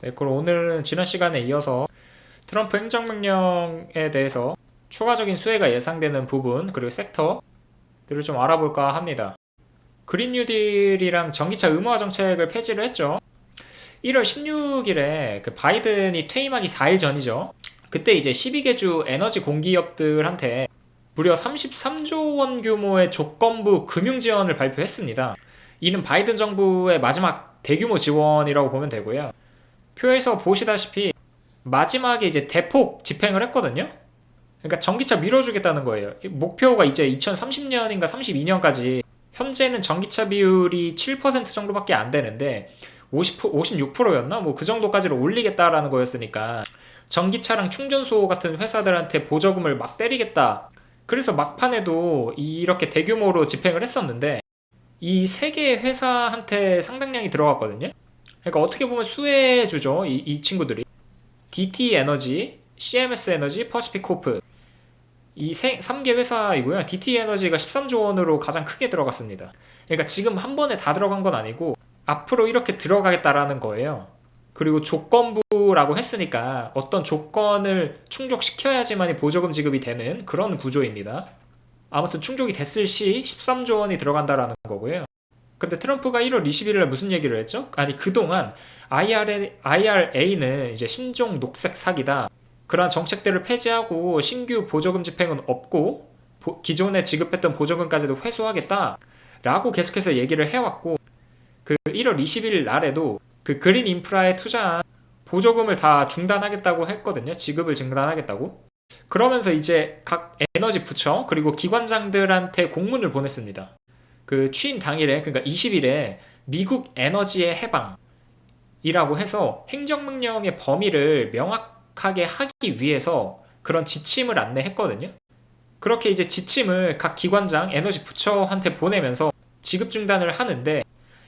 네, 그럼 오늘은 지난 시간에 이어서 트럼프 행정명령에 대해서 추가적인 수혜가 예상되는 부분 그리고 섹터들을 좀 알아볼까 합니다. 그린 뉴딜이랑 전기차 의무화 정책을 폐지를 했죠. 1월 16일에 그 바이든이 퇴임하기 4일 전이죠. 그때 이제 12개 주 에너지 공기업들한테 무려 33조 원 규모의 조건부 금융 지원을 발표했습니다. 이는 바이든 정부의 마지막 대규모 지원이라고 보면 되고요. 표에서 보시다시피 마지막에 이제 대폭 집행을 했거든요. 그러니까 전기차 밀어주겠다는 거예요. 목표가 이제 2030년인가 32년까지 현재는 전기차 비율이 7% 정도밖에 안 되는데 56%였나? 뭐 그 정도까지로 올리겠다라는 거였으니까 전기차랑 충전소 같은 회사들한테 보조금을 막 때리겠다. 그래서 막판에도 이렇게 대규모로 집행을 했었는데 이 세 개의 회사한테 상당량이 들어갔거든요. 그러니까 어떻게 보면 수혜주죠. 이 친구들이. DT 에너지, CMS 에너지, 퍼시픽코프 이 3개 회사이고요. DT 에너지가 13조 원으로 가장 크게 들어갔습니다. 그러니까 지금 한 번에 다 들어간 건 아니고 앞으로 이렇게 들어가겠다라는 거예요. 그리고 조건부라고 했으니까 어떤 조건을 충족시켜야지만이 보조금 지급이 되는 그런 구조입니다. 아무튼 충족이 됐을 시 13조 원이 들어간다라는 거고요. 근데 트럼프가 1월 21일에 무슨 얘기를 했죠? 아니 그동안 IRA는 이제 신종 녹색 사기다. 그러한 정책들을 폐지하고 신규 보조금 집행은 없고 기존에 지급했던 보조금까지도 회수하겠다. 라고 계속해서 얘기를 해왔고 그 1월 20일 날에도 그 그린 인프라에 투자한 보조금을 다 중단하겠다고 했거든요. 지급을 중단하겠다고. 그러면서 이제 각 에너지 부처 그리고 기관장들한테 공문을 보냈습니다. 그 취임 당일에 그러니까 20일에 미국 에너지의 해방이라고 해서 행정명령의 범위를 명확하게 하기 위해서 그런 지침을 안내했거든요. 그렇게 이제 지침을 각 기관장 에너지 부처한테 보내면서 지급 중단을 하는데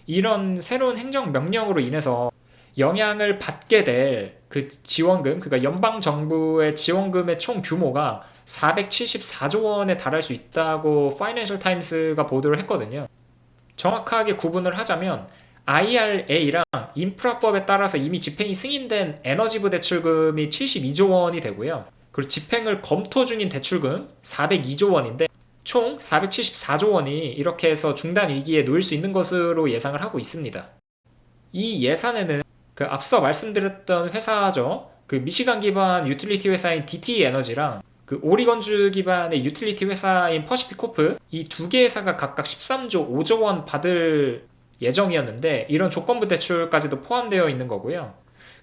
이런 새로운 행정명령으로 인해서 영향을 받게 될 그 지원금, 그러니까 연방정부의 지원금의 총 규모가 474조 원에 달할 수 있다고 파이낸셜 타임스가 보도를 했거든요. 정확하게 구분을 하자면 IRA랑 인프라법에 따라서 이미 집행이 승인된 에너지부 대출금이 72조 원이 되고요. 그리고 집행을 검토 중인 대출금 402조 원인데 총 474조 원이 이렇게 해서 중단 위기에 놓일 수 있는 것으로 예상을 하고 있습니다. 이 예산에는 그 앞서 말씀드렸던 회사죠. 그 미시간 기반 유틸리티 회사인 DT 에너지랑 그 오리건주 기반의 유틸리티 회사인 퍼시픽코프 이 두 개 회사가 각각 13조 5조 원 받을 예정이었는데 이런 조건부 대출까지도 포함되어 있는 거고요.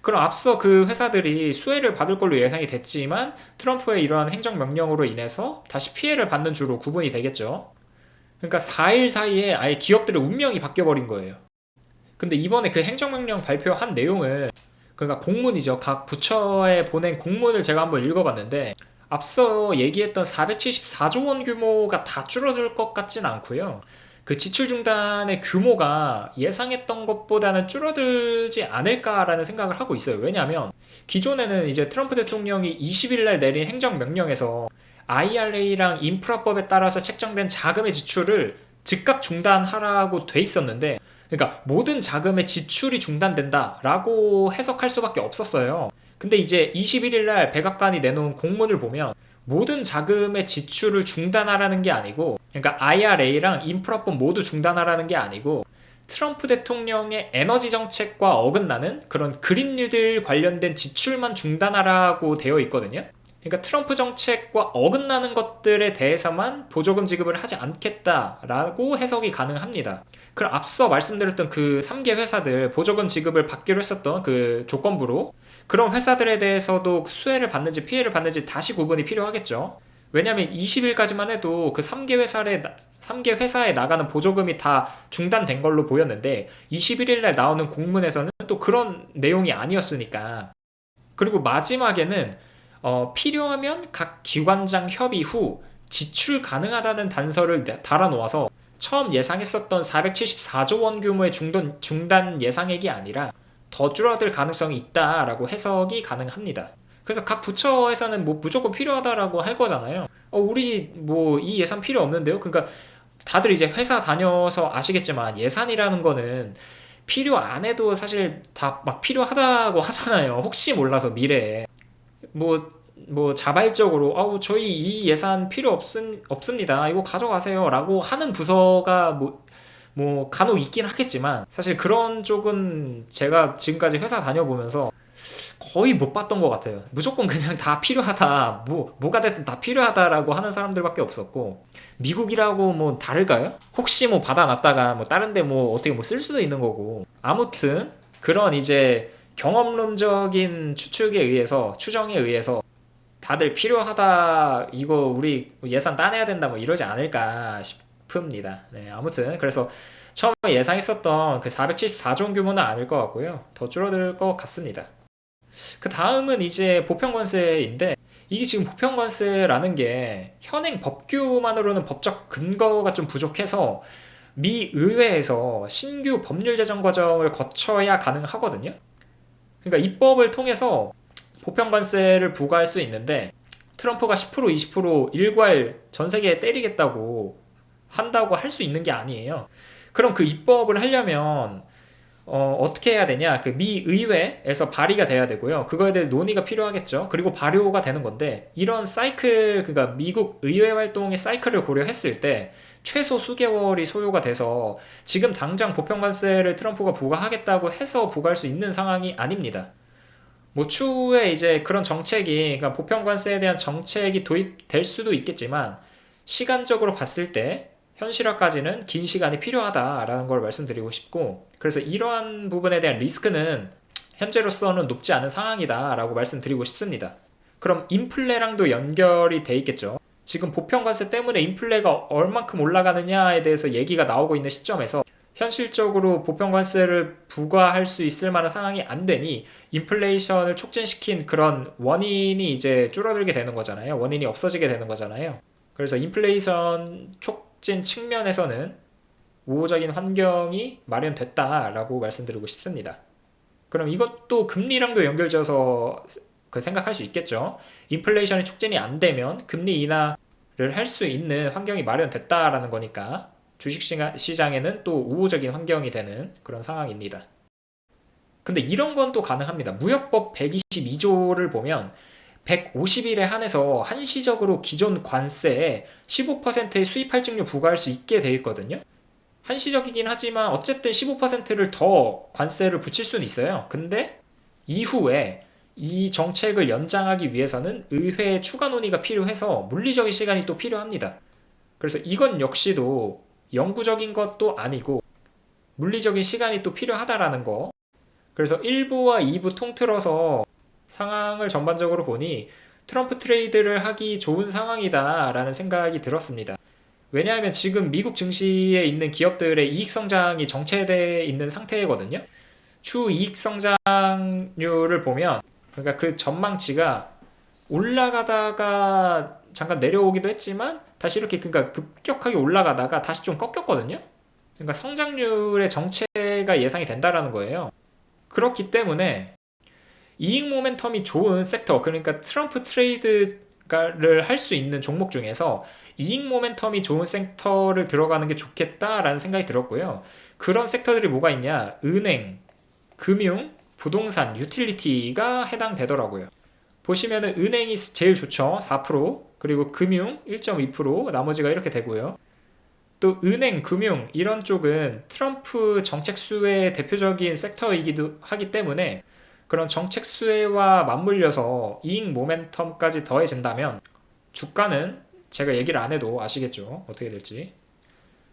그럼 앞서 그 회사들이 수혜를 받을 걸로 예상이 됐지만 트럼프의 이러한 행정명령으로 인해서 다시 피해를 받는 주로 구분이 되겠죠. 그러니까 4일 사이에 아예 기업들의 운명이 바뀌어버린 거예요. 근데 이번에 그 행정명령 발표한 내용을 그러니까 공문이죠. 각 부처에 보낸 공문을 제가 한번 읽어봤는데 앞서 얘기했던 474조 원 규모가 다 줄어들 것 같진 않고요. 그 지출 중단의 규모가 예상했던 것보다는 줄어들지 않을까라는 생각을 하고 있어요. 왜냐하면 기존에는 이제 트럼프 대통령이 20일 날 내린 행정명령에서 IRA랑 인프라법에 따라서 책정된 자금의 지출을 즉각 중단하라고 돼 있었는데 그러니까 모든 자금의 지출이 중단된다라고 해석할 수밖에 없었어요. 근데 이제 21일 날 백악관이 내놓은 공문을 보면 모든 자금의 지출을 중단하라는 게 아니고 그러니까 IRA랑 인프라법 모두 중단하라는 게 아니고 트럼프 대통령의 에너지 정책과 어긋나는 그런 그린 뉴딜 관련된 지출만 중단하라고 되어 있거든요. 그러니까 트럼프 정책과 어긋나는 것들에 대해서만 보조금 지급을 하지 않겠다라고 해석이 가능합니다. 그럼 앞서 말씀드렸던 그 3개 회사들 보조금 지급을 받기로 했었던 그 조건부로 그런 회사들에 대해서도 수혜를 받는지 피해를 받는지 다시 구분이 필요하겠죠. 왜냐하면 20일까지만 해도 그 3개 회사에 나가는 보조금이 다 중단된 걸로 보였는데 21일날 나오는 공문에서는 또 그런 내용이 아니었으니까. 그리고 마지막에는 필요하면 각 기관장 협의 후 지출 가능하다는 단서를 달아놓아서 처음 예상했었던 474조 원 규모의 중단 예상액이 아니라 더 줄어들 가능성이 있다라고 해석이 가능합니다. 그래서 각 부처에서는 뭐 무조건 필요하다라고 할 거잖아요. 우리 뭐 이 예산 필요 없는데요? 그러니까 다들 이제 회사 다녀서 아시겠지만 예산이라는 거는 필요 안 해도 사실 다 막 필요하다고 하잖아요. 혹시 몰라서 미래에 뭐 자발적으로 저희 이 예산 필요 없습니다. 이거 가져가세요. 라고 하는 부서가 뭐 간혹 있긴 하겠지만 사실 그런 쪽은 제가 지금까지 회사 다녀보면서 거의 못 봤던 것 같아요. 무조건 그냥 다 필요하다. 뭐가 됐든 다 필요하다라고 하는 사람들밖에 없었고, 미국이라고 뭐 다를까요? 혹시 뭐 받아놨다가 뭐 다른데 뭐 어떻게 뭐 쓸 수도 있는 거고. 아무튼 그런 이제 경험론적인 추정에 의해서 다들 필요하다, 이거 우리 예산 따내야 된다 뭐 이러지 않을까 싶습니다. 네, 아무튼 그래서 처음에 예상했었던 그 474조 원 규모는 아닐 것 같고요. 더 줄어들 것 같습니다. 그 다음은 이제 보편관세인데, 이게 지금 보편관세라는 게 현행 법규만으로는 법적 근거가 좀 부족해서 미 의회에서 신규 법률 제정 과정을 거쳐야 가능하거든요. 그러니까 입법을 통해서 보편관세를 부과할 수 있는데, 트럼프가 10% 20% 일괄 전 세계에 때리겠다고 한다고 할 수 있는 게 아니에요. 그럼 그 입법을 하려면 어떻게 해야 되냐? 그 미 의회에서 발의가 돼야 되고요. 그거에 대해 논의가 필요하겠죠. 그리고 발효가 되는 건데, 이런 사이클, 그러니까 미국 의회 활동의 사이클을 고려했을 때 최소 수개월이 소요가 돼서 지금 당장 보편관세를 트럼프가 부과하겠다고 해서 부과할 수 있는 상황이 아닙니다. 뭐 추후에 이제 그런 정책이, 그러니까 보편관세에 대한 정책이 도입될 수도 있겠지만, 시간적으로 봤을 때 현실화까지는 긴 시간이 필요하다라는 걸 말씀드리고 싶고, 그래서 이러한 부분에 대한 리스크는 현재로서는 높지 않은 상황이다라고 말씀드리고 싶습니다. 그럼 인플레랑도 연결이 돼 있겠죠. 지금 보편관세 때문에 인플레가 얼만큼 올라가느냐에 대해서 얘기가 나오고 있는 시점에서 현실적으로 보편관세를 부과할 수 있을 만한 상황이 안 되니 인플레이션을 촉진시킨 그런 원인이 이제 줄어들게 되는 거잖아요. 원인이 없어지게 되는 거잖아요. 그래서 인플레이션 촉진 측면에서는 우호적인 환경이 마련됐다라고 말씀드리고 싶습니다. 그럼 이것도 금리랑도 연결져서 그 생각할 수 있겠죠. 인플레이션이 촉진이 안 되면 금리 인하를 할 수 있는 환경이 마련됐다라는 거니까 주식시장에는 또 우호적인 환경이 되는 그런 상황입니다. 근데 이런 건 또 가능합니다. 무역법 122조를 보면 150일에 한해서 한시적으로 기존 관세에 15%의 수입 할증료 부과할 수 있게 되어 있거든요. 한시적이긴 하지만 어쨌든 15%를 더 관세를 붙일 수는 있어요. 근데 이후에 이 정책을 연장하기 위해서는 의회의 추가 논의가 필요해서 물리적인 시간이 또 필요합니다. 그래서 이건 역시도 영구적인 것도 아니고 물리적인 시간이 또 필요하다라는 거. 그래서 1부와 2부 통틀어서 상황을 전반적으로 보니 트럼프 트레이드를 하기 좋은 상황이다라는 생각이 들었습니다. 왜냐하면 지금 미국 증시에 있는 기업들의 이익 성장이 정체되어 있는 상태거든요. 추 이익 성장률을 보면, 그러니까 그 전망치가 올라가다가 잠깐 내려오기도 했지만 다시 이렇게, 그러니까 급격하게 올라가다가 다시 좀 꺾였거든요. 그러니까 성장률의 정체가 예상이 된다라는 거예요. 그렇기 때문에 이익 모멘텀이 좋은 섹터, 그러니까 트럼프 트레이드를 할 수 있는 종목 중에서 이익 모멘텀이 좋은 섹터를 들어가는 게 좋겠다라는 생각이 들었고요. 그런 섹터들이 뭐가 있냐? 은행, 금융, 부동산, 유틸리티가 해당되더라고요. 보시면은 은행이 제일 좋죠. 4%, 그리고 금융 1.2%, 나머지가 이렇게 되고요. 또 은행, 금융 이런 쪽은 트럼프 정책 수혜의 대표적인 섹터이기도 하기 때문에 그런 정책 수혜와 맞물려서 이익 모멘텀까지 더해진다면 주가는 제가 얘기를 안 해도 아시겠죠. 어떻게 될지.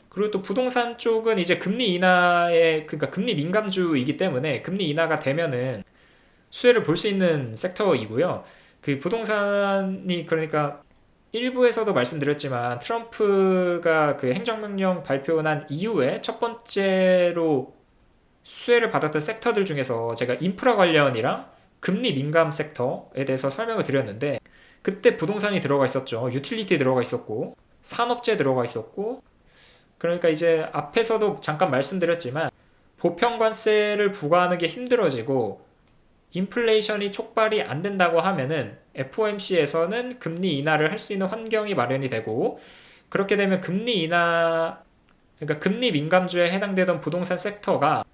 그리고 또 부동산 쪽은 이제 금리 인하에, 그러니까 금리 민감주이기 때문에 금리 인하가 되면은 수혜를 볼 수 있는 섹터이고요. 그 부동산이, 그러니까 일부에서도 말씀드렸지만 트럼프가 그 행정명령 발표한 이후에 첫 번째로 수혜를 받았던 섹터들 중에서 제가 인프라 관련이랑 금리 민감 섹터에 대해서 설명을 드렸는데, 그때 부동산이 들어가 있었죠. 유틸리티 들어가 있었고 산업재 들어가 있었고. 그러니까 이제 앞에서도 잠깐 말씀드렸지만 보편관세를 부과하는 게 힘들어지고 인플레이션이 촉발이 안 된다고 하면은 FOMC에서는 금리 인하를 할 수 있는 환경이 마련이 되고, 그렇게 되면 금리 인하, 그러니까 금리 민감주에 해당되던 부동산 섹터가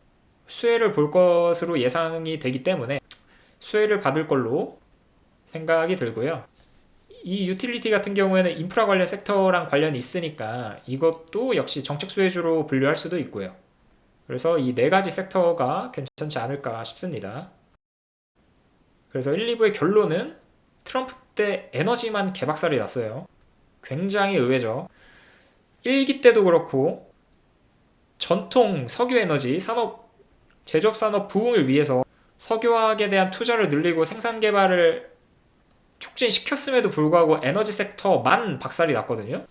수혜를 볼 것으로 예상이 되기 때문에 수혜를 받을 걸로 생각이 들고요. 이 유틸리티 같은 경우에는 인프라 관련 섹터랑 관련이 있으니까 이것도 역시 정책 수혜주로 분류할 수도 있고요. 그래서 이 네 가지 섹터가 괜찮지 않을까 싶습니다. 그래서 1, 2부의 결론은 트럼프 때 에너지만 개박살이 났어요. 굉장히 의외죠. 1기 때도 그렇고 전통 석유 에너지 산업, 제조업 산업 부흥을 위해서 석유화학에 대한 투자를 늘리고 생산 개발을 촉진시켰음에도 불구하고 에너지 섹터만 박살이 났거든요.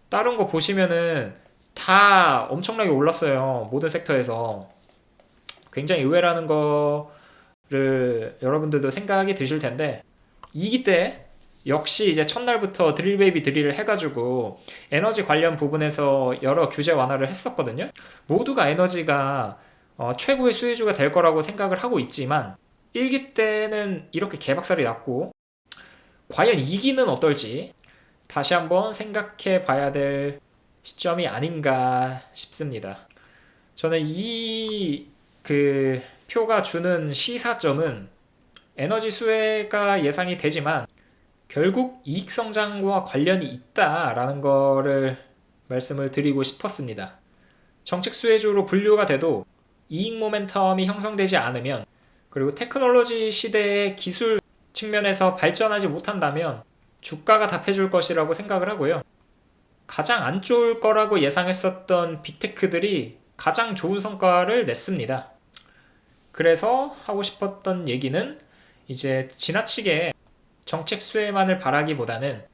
다른 거 보시면은 다 엄청나게 올랐어요. 모든 섹터에서. 굉장히 의외라는 거를 여러분들도 생각이 드실 텐데 2기 때 역시 이제 첫날부터 드릴 베이비 드릴을 해가지고 에너지 관련 부분에서 여러 규제 완화를 했었거든요. 모두가 에너지가 최고의 수혜주가 될 거라고 생각을 하고 있지만 1기 때는 이렇게 개박살이 났고 과연 2기는 어떨지 다시 한번 생각해 봐야 될 시점이 아닌가 싶습니다. 저는 이 표가 주는 시사점은 에너지 수혜가 예상이 되지만 결국 이익 성장과 관련이 있다라는 거를 말씀을 드리고 싶었습니다. 정책 수혜주로 분류가 돼도 이익 모멘텀이 형성되지 않으면 그리고 테크놀로지 시대의 기술 측면에서 발전하지 못한다면 주가가 답해줄 것이라고 생각을 하고요. 가장 안 좋을 거라고 예상했었던 빅테크들이 가장 좋은 성과를 냈습니다. 그래서 하고 싶었던 얘기는 이제 지나치게 정책 수혜만을 바라기보다는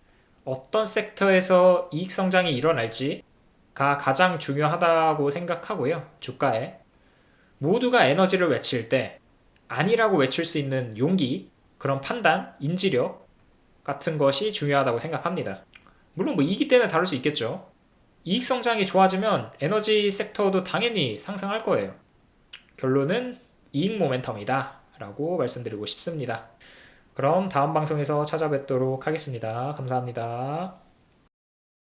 어떤 섹터에서 이익 성장이 일어날지가 가장 중요하다고 생각하고요. 주가에. 모두가 에너지를 외칠 때 아니라고 외칠 수 있는 용기, 그런 판단, 인지력 같은 것이 중요하다고 생각합니다. 물론 뭐 2기 때는 다를 수 있겠죠. 이익 성장이 좋아지면 에너지 섹터도 당연히 상승할 거예요. 결론은 이익 모멘텀이다 라고 말씀드리고 싶습니다. 그럼 다음 방송에서 찾아뵙도록 하겠습니다. 감사합니다.